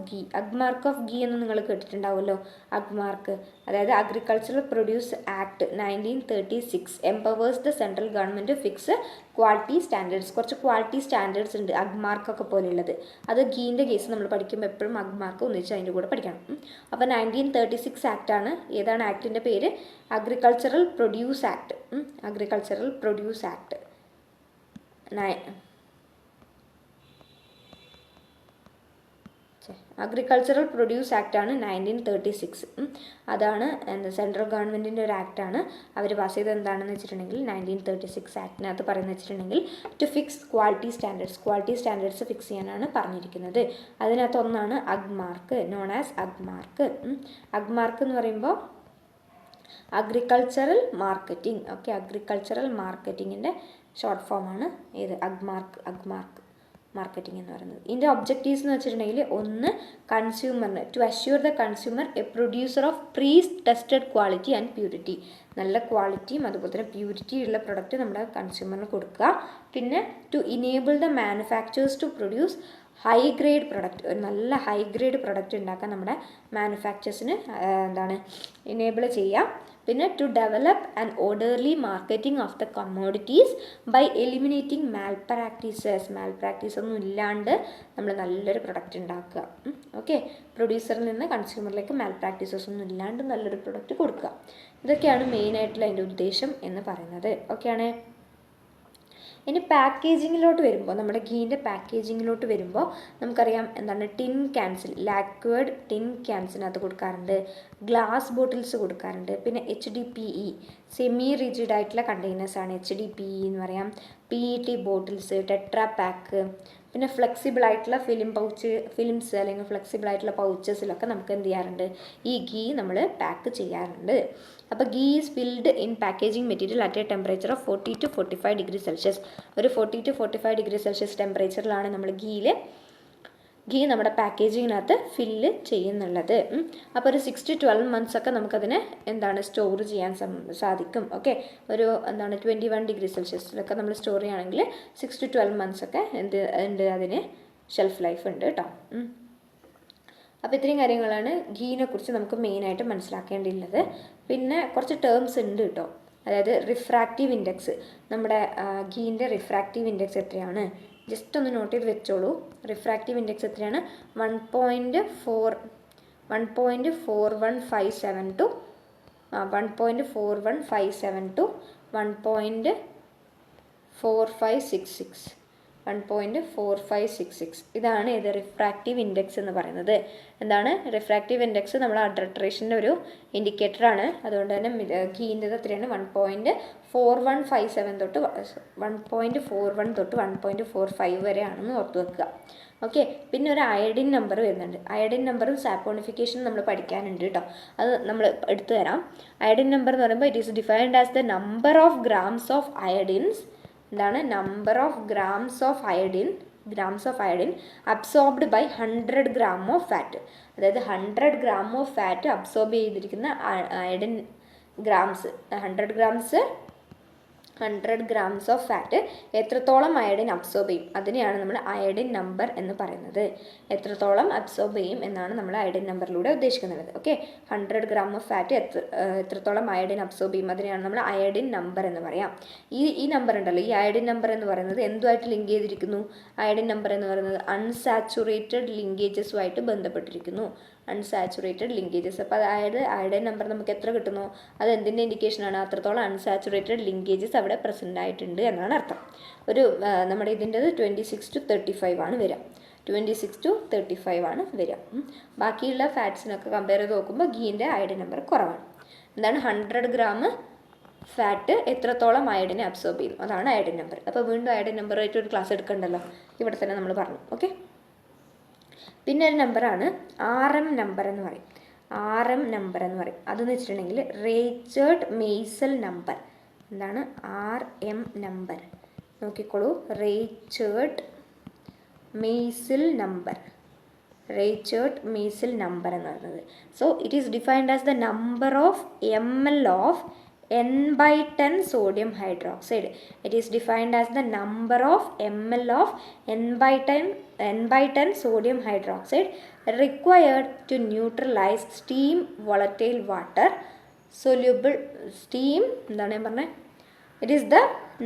ഗീ എന്ന് നിങ്ങൾ കേട്ടിട്ടുണ്ടാവുമല്ലോ. അഗ്മാർക്ക് അതായത് agricultural produce act 1936 empowers the central government fix quality standards. കുറച്ച് ക്വാളിറ്റി സ്റ്റാൻഡേർഡ്സ് ഉണ്ട് അഗ്മാർക്കൊക്കെ പോലെയുള്ളത്. അത് ഗീൻ്റെ കേസ് നമ്മൾ പഠിക്കുമ്പോൾ എപ്പോഴും അഗ്മാർക്ക് ഒന്നിച്ച് അതിൻ്റെ കൂടെ പഠിക്കണം. അപ്പോൾ 1936 ആക്റ്റാണ്. ഏതാണ് ആക്ടിൻ്റെ പേര്? Agricultural produce act. Agricultural produce ആക്റ്റാണ് 1936. അതാണ് സെൻട്രൽ ഗവൺമെൻറ്റിൻ്റെ ഒരു ആക്റ്റാണ്. അവർ പാസ് ചെയ്തത് എന്താണെന്ന് വെച്ചിട്ടുണ്ടെങ്കിൽ 1936 ആക്ടിനകത്ത് പറയുന്നത് വെച്ചിട്ടുണ്ടെങ്കിൽ to fix quality standards fix ചെയ്യാനാണ് പറഞ്ഞിരിക്കുന്നത്. അതിനകത്ത് ഒന്നാണ് അഗ്മാർക്ക്, നോൺ ആസ് അഗ്മാർക്ക്. അഗ്മാർക്ക് എന്ന് പറയുമ്പോൾ അഗ്രികൾച്ചറൽ മാർക്കറ്റിംഗ്. ഓക്കെ, അഗ്രികൾച്ചറൽ മാർക്കറ്റിങ്ങിൻ്റെ ഷോർട്ട് ഫോമാണ് ഏത്? അഗ്മാർക്ക് മാർക്കറ്റിംഗ് എന്ന് പറയുന്നത്. ഇതിൻ്റെ ഒബ്ജക്റ്റീവ്സ് എന്ന് വെച്ചിട്ടുണ്ടെങ്കിൽ ഒന്ന് കൺസ്യൂമറിന് to assure the consumer a producer of pre tested quality and purity. നല്ല ക്വാളിറ്റിയും അതുപോലെ തന്നെ പ്യൂരിറ്റി ഉള്ള പ്രൊഡക്റ്റ് നമ്മുടെ കൺസ്യൂമറിന് കൊടുക്കുക. പിന്നെ to enable the manufactures to produce high grade product. ഒരു നല്ല ഹൈ ഗ്രേഡ് പ്രൊഡക്റ്റ് ഉണ്ടാക്കാൻ നമ്മുടെ മാനുഫാക്ചേഴ്സിന് ഇനേബിൾ ചെയ്യാം. പിന്നെ to develop and orderly marketing of the commodities by eliminating malpractice ഒന്നും ഇല്ലാണ്ട് നമ്മൾ നല്ലൊരു പ്രൊഡക്റ്റ് ഉണ്ടാക്കുക. ഓക്കെ, പ്രൊഡ്യൂസറിൽ നിന്ന് കൺസ്യൂമറിലേക്ക് മാൽപ്രാക്ടീസസ് ഒന്നും ഇല്ലാണ്ട് നല്ലൊരു പ്രൊഡക്റ്റ് കൊടുക്കുക. ഇതൊക്കെയാണ് മെയിനായിട്ടുള്ള അതിൻ്റെ ഉദ്ദേശം എന്ന് പറയുന്നത്. ഓക്കെയാണ്. ഇനി പാക്കേജിങ്ങിലോട്ട് വരുമ്പോൾ, നമ്മുടെ ഗീൻ്റെ പാക്കേജിങ്ങിലോട്ട് വരുമ്പോൾ നമുക്കറിയാം എന്താണ്? ടിൻ ക്യാൻസിൽ, ലാക്വേർഡ് ടിൻ ക്യാൻസിനകത്ത് കൊടുക്കാറുണ്ട്, ഗ്ലാസ് ബോട്ടിൽസ് കൊടുക്കാറുണ്ട്. പിന്നെ HDPE സെമി റിജിഡ് ആയിട്ടുള്ള കണ്ടെയ്നേഴ്സാണ് HDPE എന്ന് പറയാം. PET ബോട്ടിൽസ്, ടെട്രാ പാക്ക്, പിന്നെ ഫ്ലെക്സിബിൾ ആയിട്ടുള്ള ഫിലിംസ് അല്ലെങ്കിൽ ഫ്ലെക്സിബിൾ ആയിട്ടുള്ള പൗച്ചസിലൊക്കെ നമുക്ക് എന്ത് ചെയ്യാറുണ്ട്? ഈ ഗീ നമ്മൾ പാക്ക് ചെയ്യാറുണ്ട്. അപ്പോൾ ghee is filled in packaging material at A temperature of 40 to 45 degree Celsius. ഒരു 40 to 45 ഡിഗ്രി സെൽഷ്യസ് ടെമ്പറേച്ചറിലാണ് നമ്മൾ ഗീ നമ്മുടെ പാക്കേജിങ്ങിനകത്ത് ഫില്ല് ചെയ്യുന്നുള്ളത്. അപ്പോൾ ഒരു 6 to 12 months ഒക്കെ നമുക്കതിനെ സ്റ്റോർ ചെയ്യാൻ സാധിക്കും. ഓക്കെ, ഒരു 21 ഡിഗ്രി സെൽഷ്യസിലൊക്കെ നമ്മൾ സ്റ്റോർ ചെയ്യുകയാണെങ്കിൽ 6 to 12 months ഒക്കെ ഉണ്ട്, അതിന് ഷെൽഫ് ലൈഫ് ഉണ്ട് കേട്ടോ. അപ്പോൾ ഇത്രയും കാര്യങ്ങളാണ് ഗീനെ കുറിച്ച് നമുക്ക് മെയിനായിട്ട് മനസ്സിലാക്കേണ്ടിയുള്ളത്. പിന്നെ കുറച്ച് ടേംസ് ഉണ്ട് കേട്ടോ. അതായത് റിഫ്രാക്റ്റീവ് ഇൻഡെക്സ്, നമ്മുടെ ഗീൻ്റെ റിഫ്രാക്റ്റീവ് ഇൻഡെക്സ് എത്രയാണ്? ജസ്റ്റ് ഒന്ന് നോട്ട് ചെയ്ത് വെച്ചോളൂ. റിഫ്രാക്റ്റീവ് ഇൻഡെക്സ് എത്രയാണ്? 1.4157 to 1.4566. 1.4566 ഇതാണ് ഇത് റിഫ്രാക്റ്റീവ് ഇൻഡെക്സ് എന്ന് പറയുന്നത്. എന്താണ് റിഫ്രാക്റ്റീവ് ഇൻഡെക്സ്? നമ്മൾ അഡൾട്രേഷൻ്റെ ഒരു ഇൻഡിക്കേറ്ററാണ്. അതുകൊണ്ട് തന്നെ ഗീൻ്റെത് എത്രയാണ്? 1.4157 തൊട്ട് 1.41 തൊട്ട് 1.45 വരെയാണെന്ന് ഓർത്ത് വെക്കുക. ഓക്കെ, പിന്നെ ഒരു അയഡിൻ നമ്പർ വരുന്നുണ്ട്. അയഡിൻ നമ്പറും സാപ്പോണിഫിക്കേഷനും നമ്മൾ പഠിക്കാനുണ്ട് കേട്ടോ. അത് നമ്മൾ എടുത്തു തരാം. അയഡിൻ നമ്പർ എന്ന് പറയുമ്പോൾ it is defined as the number of grams of iodines. എന്താണ്? Number of grams of iodine absorbed by 100 gram of fat. അതായത് 100 gram ഓഫ് ഫാറ്റ് അബ്സോർബ് ചെയ്തിരിക്കുന്ന iodine grams, 100 grams of fat എത്രത്തോളം iodine absorb ചെയ്യും അതിനെയാണ് നമ്മൾ iodine number എന്ന് പറയുന്നത്. എത്രത്തോളം അബ്സോർബ് ചെയ്യും എന്നാണ് നമ്മൾ അയഡിൻ നമ്പറിലൂടെ ഉദ്ദേശിക്കുന്നത്. ഓക്കെ, 100 gram ഓഫ് ഫാറ്റ് എത്രത്തോളം അയഡിൻ അബ്സോർബ് ചെയ്യും അതിനെയാണ് നമ്മൾ അയഡിൻ നമ്പർ എന്ന് പറയാം. ഈ നമ്പർ ഉണ്ടല്ലോ, ഈ അയഡിൻ നമ്പർ എന്ന് പറയുന്നത് എന്തുമായിട്ട് ലിങ്ക് ചെയ്തിരിക്കുന്നു? അയഡിൻ നമ്പർ എന്ന് പറയുന്നത് അൺസാച്ചുറേറ്റഡ് ലിങ്കേജസുമായിട്ട് ബന്ധപ്പെട്ടിരിക്കുന്നു. Unsaturated linkages. അപ്പോൾ അതായത് അയഡിൻ നമ്പർ നമുക്ക് എത്ര കിട്ടുന്നു, അത് എന്തിൻ്റെ ഇൻഡിക്കേഷനാണ്, അത്രത്തോളം അൺസാച്ചുറേറ്റഡ് ലിങ്കേജസ് അവിടെ പ്രസൻ്റ് ആയിട്ടുണ്ട് എന്നാണ് അർത്ഥം. ഒരു നമ്മുടെ ഇതിൻ്റെത് 26 to 35 ആണ് വരിക, 26 to 35 ആണ് വരിക. ബാക്കിയുള്ള ഫാറ്റ്സിനൊക്കെ കമ്പയർ ചെയ്ത് നോക്കുമ്പോൾ ഗീൻ്റെ അയഡിൻ നമ്പർ കുറവാണ്. എന്താണ് 100 ഗ്രാം ഫാറ്റ് എത്രത്തോളം അയഡിനെ അബ്സോർബ് ചെയ്യും, അതാണ് അയഡിൻ നമ്പർ. അപ്പോൾ വീണ്ടും അയഡിൻ നമ്പറായിട്ട് ഒരു ക്ലാസ് എടുക്കണ്ടല്ലോ, ഇവിടെ തന്നെ നമ്മൾ പറഞ്ഞു. ഓക്കെ, പിന്നെ ഒരു നമ്പറാണ് RM നമ്പർ എന്ന് പറയും. RM നമ്പർ എന്ന് പറയും, അതെന്ന് വെച്ചിട്ടുണ്ടെങ്കിൽ റേച്ചേർഡ് മെയ്സൽ നമ്പർ. എന്താണ് RM നമ്പർ നോക്കിക്കോളൂ, റേച്ചേർഡ് മെയ്സൽ നമ്പർ, റേച്ചേർഡ് മെയ്സൽ നമ്പർ എന്ന് പറയുന്നത്. So it is defined as the number of ml of n/10 sodium hydroxide. It is defined as the number of ml of n/10 sodium hydroxide required to neutralize steam volatile water soluble steam. എന്താണ് ഞാൻ പറഞ്ഞത്, it is the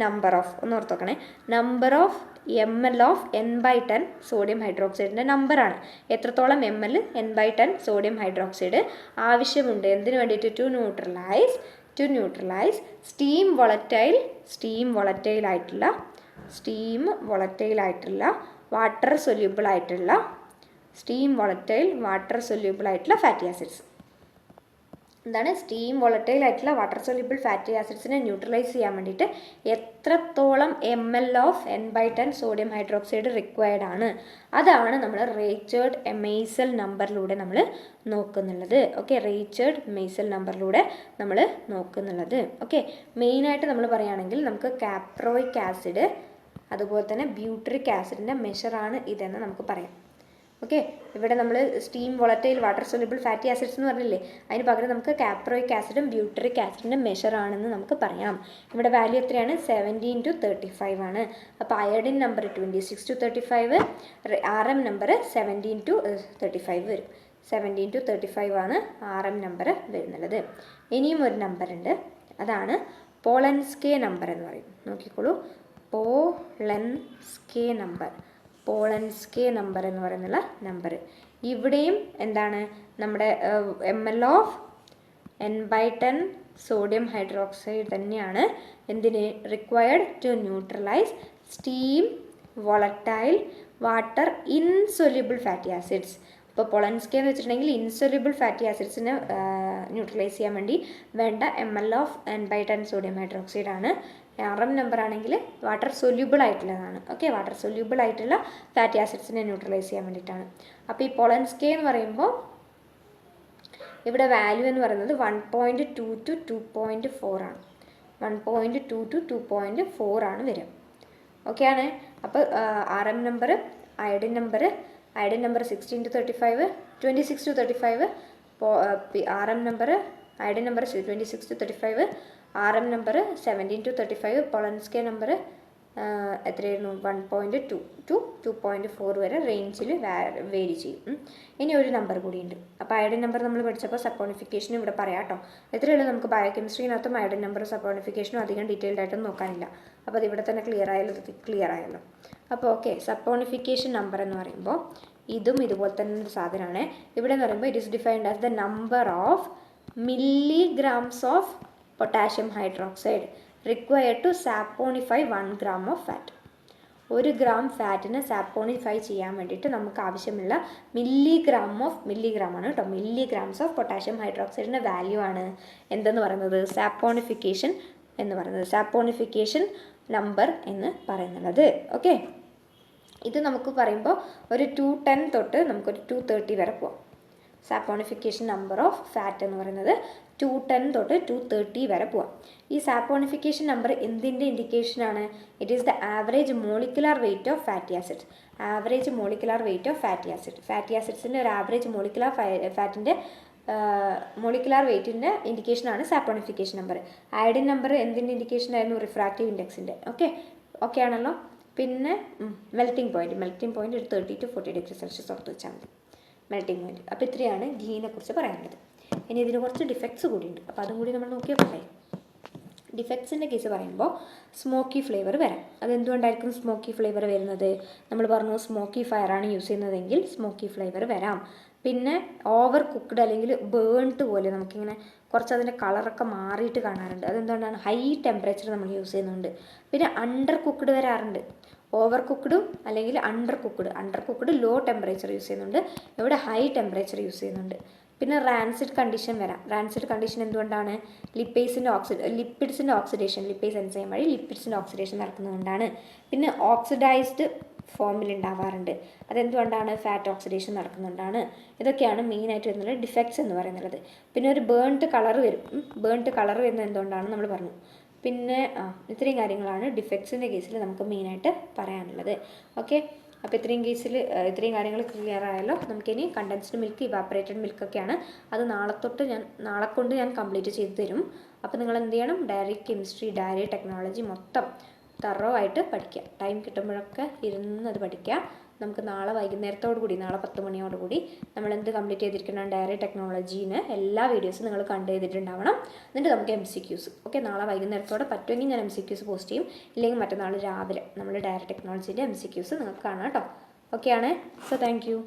number of, ഒന്ന് ഓർത്തോക്കണേ, number of ml of n/10 sodium ഹൈഡ്രോക്സൈഡിൻ്റെ നമ്പറാണ്. എത്രത്തോളം ml n/10 sodium hydroxide ആവശ്യമുണ്ട് എന്തിനു വേണ്ടിയിട്ട്, ടു ന്യൂട്രലൈസ് സ്റ്റീം വോളറ്റൈൽ ആയിട്ടുള്ള വാട്ടർ സൊല്യൂബിൾ ആയിട്ടുള്ള ഫാറ്റി ആസിഡ്സ്. എന്താണ് സ്റ്റീം വോളറ്റൈൽ ആയിട്ടുള്ള വാട്ടർ സൊല്യൂബിൾ ഫാറ്റി ആസിഡ്സിനെ ന്യൂട്രലൈസ് ചെയ്യാൻ വേണ്ടിയിട്ട് എത്രത്തോളം ml of n/10 sodium hydroxide required ആണ്, അതാണ് നമ്മൾ റേച്ചേർഡ് മെയ്സൽ നമ്പറിലൂടെ നമ്മൾ നോക്കുന്നുള്ളത്. ഓക്കെ, റേച്ചേർഡ് മെയ്സൽ നമ്പറിലൂടെ നമ്മൾ നോക്കുന്നുള്ളത്. ഓക്കെ, മെയിനായിട്ട് നമ്മൾ പറയുകയാണെങ്കിൽ നമുക്ക് കാപ്രോയിക് ആസിഡ് അതുപോലെ തന്നെ ബ്യൂട്രിക് ആസിഡിൻ്റെ മെഷറാണ് ഇതെന്ന് നമുക്ക് പറയാം. ഓക്കെ, ഇവിടെ നമ്മൾ steam volatile water soluble fatty acids എന്ന് പറഞ്ഞില്ലേ, അതിന് പകരം നമുക്ക് കാപ്രോയിക് ആസിഡും ബ്യൂട്രിക് ആസിഡിൻ്റെ മെഷറാണെന്ന് നമുക്ക് പറയാം. ഇവിടെ വാല്യൂ എത്രയാണ്, 17 to 35 ആണ്. അപ്പോൾ iodine number 26 to 35, RM number 17 to 35 വരും. 17 to 35 ആണ് RM നമ്പർ വരുന്നുള്ളത്. ഇനിയും ഒരു നമ്പർ ഉണ്ട്, അതാണ് പോളൻസ്കേ നമ്പർ എന്ന് പറയും. നോക്കിക്കോളൂ, പോളൻസ്കേ നമ്പർ എന്ന് പറയുന്നുള്ള നമ്പർ. ഇവിടെയും എന്താണ് നമ്മുടെ ml of n/10 sodium hydroxide തന്നെയാണ് എന്തിന് required to neutralise steam volatile water insoluble fatty acids. ഇപ്പോൾ പൊളൻസ്കി എന്ന് വെച്ചിട്ടുണ്ടെങ്കിൽ ഇൻസൊല്യൂബിൾ ഫാറ്റി ആസിഡ്സിനെ ന്യൂട്രലൈസ് ചെയ്യാൻ വേണ്ടി വേണ്ട ml of n/10 sodium hydroxide ആണ്. RM നമ്പർ ആണെങ്കിൽ വാട്ടർ സൊല്യൂബിൾ ആയിട്ടുള്ളതാണ്. ഓക്കെ, വാട്ടർ സൊല്യൂബിൾ ആയിട്ടുള്ള ഫാറ്റി ആസിഡ്സിനെ ന്യൂട്രലൈസ് ചെയ്യാൻ വേണ്ടിയിട്ടാണ്. അപ്പോൾ ഈ പൊളൻസ്കി എന്ന് പറയുമ്പോൾ ഇവിടെ വാല്യൂ എന്ന് പറയുന്നത് 1.2 to 2.4 ആണ്. 1.2 to 2.4 ആണ് വരിക. ഓക്കെ ആണ്. അപ്പോൾ RM number, iodine number 16 to 35, 26 to 35, RM number, iodine number 26 to 35, RM number 17 to 35, Polenske number എത്രയായിരുന്നു, 1.2 to 2.4 വരെ റേഞ്ചിൽ വേരി ചെയ്യും. ഇനി ഒരു നമ്പർ കൂടിയുണ്ട്. അപ്പോൾ അയഡിൻ നമ്പർ നമ്മൾ പഠിച്ചപ്പോൾ സപ്പോണിഫിക്കേഷനും ഇവിടെ പറയാം കേട്ടോ. എത്രയുള്ളൂ, നമുക്ക് ബയോകെമിസ്ട്രിനകത്തും അയഡിൻ നമ്പറും സപ്പോണിഫിക്കേഷനും അധികം ഡീറ്റെയിൽഡ് ആയിട്ടൊന്നും നോക്കാനില്ല. അപ്പോൾ അത് ഇവിടെ തന്നെ ക്ലിയർ ആയല്ലോ. അപ്പോൾ ഓക്കെ, സപ്പോണിഫിക്കേഷൻ നമ്പർ എന്ന് പറയുമ്പോൾ ഇതും ഇതുപോലെ തന്നെ ഒരു സാധനമാണ്. ഇവിടെ എന്ന് പറയുമ്പോൾ it is defined as the number of milligrams of potassium hydroxide required to saponify 1 gram of fat. 1 gram ഫാറ്റിനെ സാപ്പോണിഫൈ ചെയ്യാൻ വേണ്ടിയിട്ട് നമുക്ക് ആവശ്യമുള്ള മില്ലിഗ്രാമാണ് കേട്ടോ, മില്ലിഗ്രാംസ് ഓഫ് പൊട്ടാഷ്യം ഹൈഡ്രോക്സൈഡിൻ്റെ വാല്യൂ ആണ് എന്തെന്ന് പറയുന്നത്, സാപ്പോണിഫിക്കേഷൻ നമ്പർ എന്ന് പറയുന്നത്. ഓക്കെ, ഇത് നമുക്ക് പറയുമ്പോൾ ഒരു 210 തൊട്ട് നമുക്കൊരു 230 വരെ പോകാം. സാപ്പോണിഫിക്കേഷൻ നമ്പർ ഓഫ് ഫാറ്റ് എന്ന് പറയുന്നത് 210 തൊട്ട് 230 വരെ പോവാം. ഈ സാപ്പോണിഫിക്കേഷൻ നമ്പർ എന്തിൻ്റെ ഇൻഡിക്കേഷനാണ്? It is the average molecular weight of fatty acid. Fatty ആസിഡ്സിൻ്റെ ഒരു ആവറേജ് ഫാറ്റിൻ്റെ മോളിക്കുലാർ വെയിറ്റിൻ്റെ ഇൻഡിക്കേഷനാണ് സാപ്പോണിഫിക്കേഷൻ നമ്പർ. അയഡിൻ നമ്പർ എന്തിൻ്റെ ഇൻഡിക്കേഷൻ ആയിരുന്നു? റിഫ്രാക്റ്റീവ് ഇൻഡെക്സിൻ്റെ. ഓക്കെ ആണല്ലോ. പിന്നെ മെൽറ്റിംഗ് പോയിന്റ് ഒരു 30 to 40 ഡിഗ്രി സെൽഷ്യസ് ഓർത്ത് വെച്ചാൽ മതി, മെൽറ്റിംഗ് പോയിന്റ്. അപ്പോൾ ഇത്രയാണ് ഘീനെ കുറിച്ച് പറയാനുള്ളത്. ഇനി ഇതിന് കുറച്ച് ഡിഫക്ട്സ് കൂടിയുണ്ട്, അപ്പോൾ അതും കൂടി നമ്മൾ നോക്കിയോട്ടെ. ഡിഫക്ട്സിൻ്റെ കേസ് പറയുമ്പോൾ സ്മോക്കി ഫ്ലേവർ വരാം. അതെന്തുകൊണ്ടായിരിക്കും സ്മോക്കി ഫ്ലേവർ വരുന്നത്? നമ്മൾ പറഞ്ഞു സ്മോക്കി ഫയറാണ് യൂസ് ചെയ്യുന്നതെങ്കിൽ സ്മോക്കി ഫ്ലേവർ വരാം. പിന്നെ ഓവർ കുക്ക്ഡ് അല്ലെങ്കിൽ ബേൺട്ട് പോലെ നമുക്കിങ്ങനെ കുറച്ച് അതിൻ്റെ കളറൊക്കെ മാറിയിട്ട് കാണാറുണ്ട്. അതെന്തുകൊണ്ടാണ്? ഹൈ ടെമ്പറേച്ചർ നമ്മൾ യൂസ് ചെയ്യുന്നുണ്ട്. പിന്നെ അണ്ടർ കുക്ക്ഡ് വരാറുണ്ട്. ഓവർ കുക്ക്ഡും അല്ലെങ്കിൽ undercooked low temperature use ചെയ്യുന്നുണ്ട്, ഇവിടെ ഹൈ ടെമ്പറേച്ചർ യൂസ് ചെയ്യുന്നുണ്ട്. പിന്നെ റാൻസിഡ് കണ്ടീഷൻ വരാം. റാൻസിഡ് കണ്ടീഷൻ എന്തുകൊണ്ടാണ്? ലിപ്പിഡ്സിൻ്റെ ഓക്സിഡേഷൻ, ലിപ്പേസ് എൻസൈം വഴി ലിപ്പിഡ്സിൻ്റെ ഓക്സിഡേഷൻ നടക്കുന്നതുകൊണ്ടാണ്. പിന്നെ ഓക്സിഡൈസ്ഡ് ഫോമിൽ ഉണ്ടാവാറുണ്ട്. അതെന്തുകൊണ്ടാണ്? ഫാറ്റ് ഓക്സിഡേഷൻ നടക്കുന്നുകൊണ്ടാണ്. ഇതൊക്കെയാണ് മെയിനായിട്ട് വരുന്നത് ഡിഫക്ട്സ് എന്ന് പറയുന്നത്. പിന്നെ ഒരു ബേൺട്ട് കളർ വരും. ബേൺട്ട് കളർ വരുന്നത് എന്തുകൊണ്ടാണ് നമ്മൾ പറഞ്ഞു. പിന്നെ ഇത്രയും കാര്യങ്ങളാണ് ഡിഫക്ട്സിൻ്റെ കേസിൽ നമുക്ക് മെയിനായിട്ട് പറയാനുള്ളത്. ഓക്കെ, അപ്പോൾ ഇത്രയും കാര്യങ്ങൾ ക്ലിയർ ആയല്ലോ. നമുക്കിനി കണ്ടൻസ്ഡ് മിൽക്ക്, ഇവാപ്പറേറ്റഡ് മിൽക്കൊക്കെയാണ്. അത് നാളെ കൊണ്ട് ഞാൻ കംപ്ലീറ്റ് ചെയ്ത് തരും. അപ്പോൾ നിങ്ങൾ എന്ത് ചെയ്യണം? ഡയറി കെമിസ്ട്രി, ഡയറി ടെക്നോളജി മൊത്തം തറോ ആയിട്ട് പഠിക്കുക. ടൈം കിട്ടുമ്പോഴൊക്കെ ഇരുന്ന് അത് പഠിക്കുക. നമുക്ക് നാളെ വൈകുന്നേരത്തോടുകൂടി, നാളെ 10 മണിയോടുകൂടി നമ്മൾ എന്ത് കംപ്ലീറ്റ് ചെയ്തിരിക്കണം? ഡയറി ടെക്നോളജീന് എല്ലാ വീഡിയോസും നിങ്ങൾ കണ്ടു ചെയ്തിട്ടുണ്ടാവണം. എന്നിട്ട് നമുക്ക് MCQs. ഓക്കെ, നാളെ വൈകുന്നേരത്തോടെ പറ്റുമെങ്കിൽ ഞാൻ MCQs പോസ്റ്റ് ചെയ്യും. ഇല്ലെങ്കിൽ മറ്റന്നാൾ രാവിലെ നമ്മൾ ഡയറി ടെക്നോളജീൻ്റെ MCQs നിങ്ങൾക്ക് കാണാം കേട്ടോ. ഓക്കെ ആണ്. So thank you.